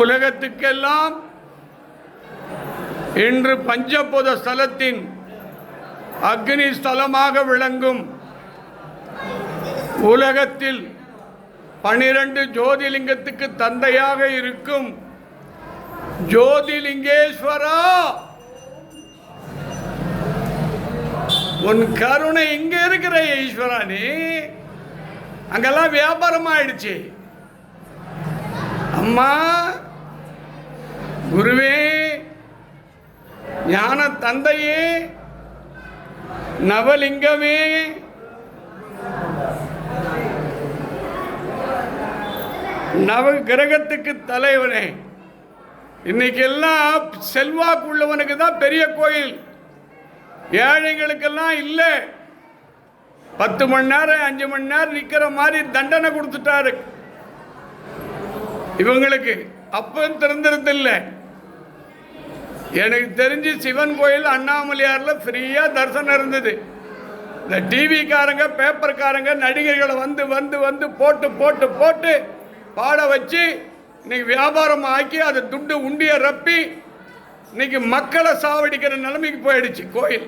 உலகத்துக்கெல்லாம் இன்று பஞ்சபூத ஸ்தலத்தின் அக்னி ஸ்தலமாக விளங்கும் உலகத்தில் 12 ஜோதிலிங்கத்துக்கு தந்தையாக இருக்கும் ஜோதிலிங்கேஸ்வரா, உன் கருணை இங்க இருக்கிற ஈஸ்வரா, நீ அங்கெல்லாம் வியாபாரம் ஆயிடுச்சு. அம்மா, குருவே, ஞான தந்தையே, நவலிங்கமே, நவ கிரகத்துக்கு தலைவனே, இன்னைக்கு எல்லாம் செல்வாக்கு உள்ளவனுக்கு தான் பெரிய கோயில், ஏழைகளுக்கெல்லாம் இல்லை. 10 மணி நேரம் 5 மணி நேரம் நிற்கிற மாதிரி தண்டனை கொடுத்துட்டாரு இவங்களுக்கு. அப்போ திறந்துருதில்லை. எனக்கு தெரிஞ்சு சிவன் கோயில் அண்ணாமலையாரில் ஃப்ரீயாக தரிசனம் இருந்தது. இந்த டிவிக்காரங்க பேப்பர்காரங்க நடிகர்களை வந்து வந்து வந்து போட்டு போட்டு போட்டு பாட வச்சு இன்னைக்கு வியாபாரம் ஆக்கி அதை துண்டு உண்டிய ரப்பி இன்னைக்கு மக்களை சாவடிக்கிற நிலைமைக்கு போயிடுச்சு கோயில்.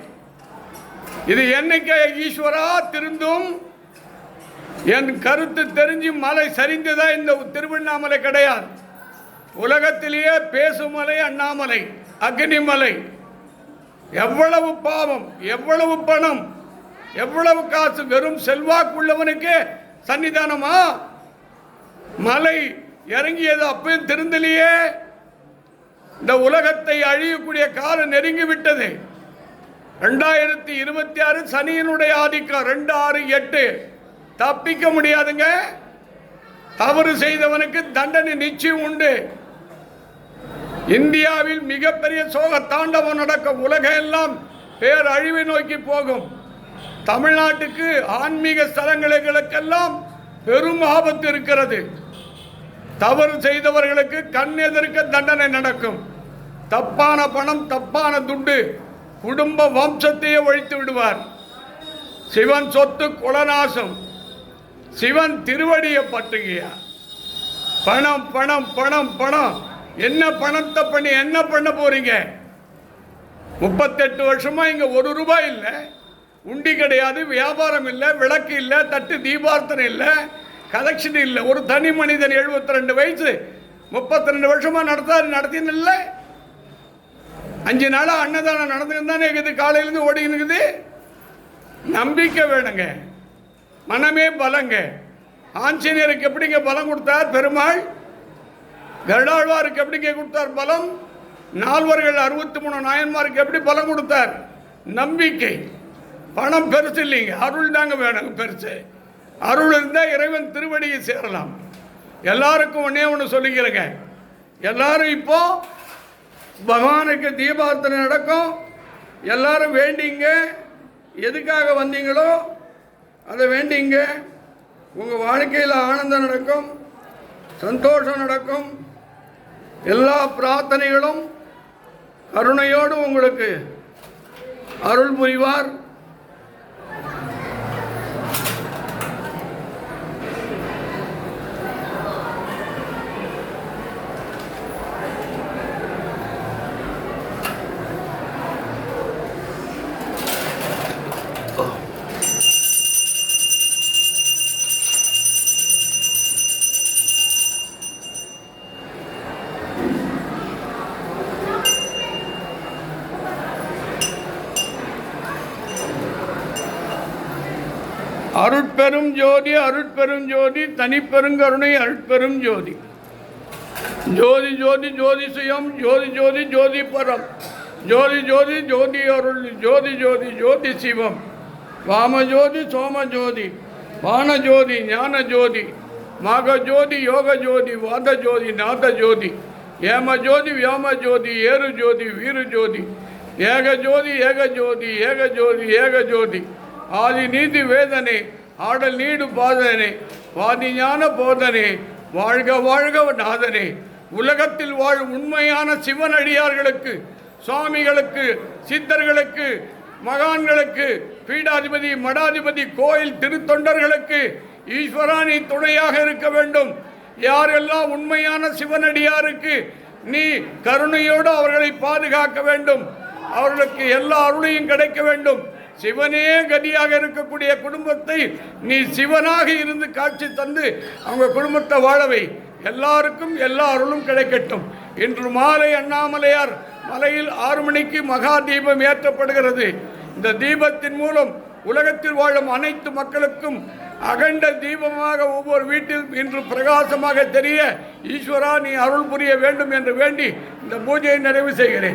இது என்னைக்கு ஈஸ்வரா திருந்தும்? என் கருத்து தெரிஞ்சு மலை சரிந்துதான் இந்த திருவண்ணாமலை கிடையாது. உலகத்திலேயே பேசுமலை அண்ணாமலை, அக்னிமலை. எவ்வளவு பாவம், எவ்வளவு பணம், எவ்வளவு காசு, வெறும் செல்வாக்குள்ளவனுக்கு சன்னிதானமா? மலை இறங்கியது அப்பயும் திருந்தலையே. இந்த உலகத்தை அழியக்கூடிய காலம் நெருங்கிவிட்டது. 2026 சனியினுடைய ஆதிக்கம் 268 தப்பிக்க முடியாதுங்க. தவறு செய்தவனுக்கு தண்டனை நிச்சயம் உண்டு. இந்தியாவில் மிகப்பெரிய சோக தாண்டவம் நடக்கும். உலகம் எல்லாம் பேரழிவை நோக்கி போகும். தமிழ்நாட்டுக்கு ஆன்மீக ஸ்தலங்களுக்கெல்லாம் பெரும் ஆபத்து இருக்கிறது. தவறு செய்தவர்களுக்கு கண் எதிர்க்க தண்டனை நடக்கும். தப்பான பணம், தப்பான துண்டு குடும்ப வம்சத்தையே ஒழித்து விடுவார். சிவன் சொத்து குலநாசம். சிவன் திருவடியை பற்றுகியா. பணம் பணம் பணம் பணம். என்ன பணத்தை பண்ணி என்ன பண்ண போறீங்க? 38 வருஷமா இங்க 1 ரூபாய் இல்லை, உண்டி கிடையாது, வியாபாரம் இல்லை, விளக்கு இல்லை, தட்டு தீபார்த்தனை இல்லை, கலெக்ஷன் இல்லை. ஒரு தனி மனிதன் 72 வயசு 32 வருஷமா நடத்தின்னு இல்லை. 5 நாளாக அன்னதானம் நடந்துன்னு தானே இருக்குது, காலையிலேருந்து ஓடிக்கின்னு இருக்குது. நம்பிக்கை வேணுங்க, மனமே பலங்க. ஆஞ்சநேயருக்கு எப்படிங்க பலம் கொடுத்தார் பெருமாள்? கருடாழ்வாருக்கு எப்படிங்க கொடுத்தார் பலம்? நால்வர்கள் 63 நாயன்மாருக்கு எப்படி பலம் கொடுத்தார்? நம்பிக்கை. பணம் பெருசு இல்லைங்க, அருள் தாங்க வேணுங்க பெருசு. அருள் இருந்தால் இறைவன் திருவடியை சேரலாம். எல்லாருக்கும் ஒன்று சொல்லிக்கிறேங்க, எல்லாரும் இப்போ பகவானுக்கு தீபார்த்தனை நடக்கும். எல்லாரும் வேண்டிங்க, எதுக்காக வந்தீங்களோ அதை வேண்டிங்க. உங்கள் வாழ்க்கையில் ஆனந்தம் நடக்கும், சந்தோஷம் நடக்கும். எல்லா பிரார்த்தனைகளும் கருணையோடு உங்களுக்கு அருள் புரிவார். அருட்பெரும் ஜோதி, அருட்பெரும் ஜோதி, தனிப்பெருங்கருணை, அருட்பெரும் ஜோதி. ஜோதி ஜோதி ஜோதி சுயம், ஜோதி ஜோதி ஜோதி பரம், ஜோதி ஜோதி ஜோதி அருள், ஜோதி ஜோதி ஜோதி சிவம். வாமஜோதி சோமஜோதி, வானஜோதி ஞானஜோதி, மகஜோதி யோகஜோதி, வாதஜோதி நாதஜோதி, ஏமஜோதி வியாமஜோதி, ஏறுஜோதி வீருஜோதி, ஏகஜோதி ஏகஜோதி ஏகஜோதி ஏகஜோதி, ஆதி நீதி வேதனை, ஆடல் நீடு பாதனே, வாதி ஞான போதனே, வாழ்க வாழ்க நாதனே. உலகத்தில் வாழும் உண்மையான சிவனடியார்களுக்கு, சுவாமிகளுக்கு, சித்தர்களுக்கு, மகான்களுக்கு, பீடாதிபதி, மடாதிபதி, கோயில் திருத்தொண்டர்களுக்கு ஈஸ்வரா நீ துணையாக இருக்க வேண்டும். யாரெல்லாம் உண்மையான சிவனடியாருக்கு நீ கருணையோடு அவர்களை பாதுகாக்க வேண்டும், அவர்களுக்கு எல்லா அருளையும் கிடைக்க வேண்டும். சிவனே கதியாக இருக்கக்கூடிய குடும்பத்தை நீ சிவனாக இருந்து காட்சி தந்து அவங்க குடும்பத்தை வாழவை. எல்லாருக்கும் எல்லா அருளும் கிடைக்கட்டும். இன்று மாலை அண்ணாமலையார் மலையில் 6 மணிக்கு மகா தீபம் ஏற்றப்படுகிறது. இந்த தீபத்தின் மூலம் உலகத்தில் வாழும் அனைத்து மக்களுக்கும் அகண்ட தீபமாக ஒவ்வொரு வீட்டில் இன்று பிரகாசமாக தெரிய ஈஸ்வரா நீ அருள் புரிய வேண்டும் என்று வேண்டி இந்த பூஜையை நிறைவு செய்கிறேன்.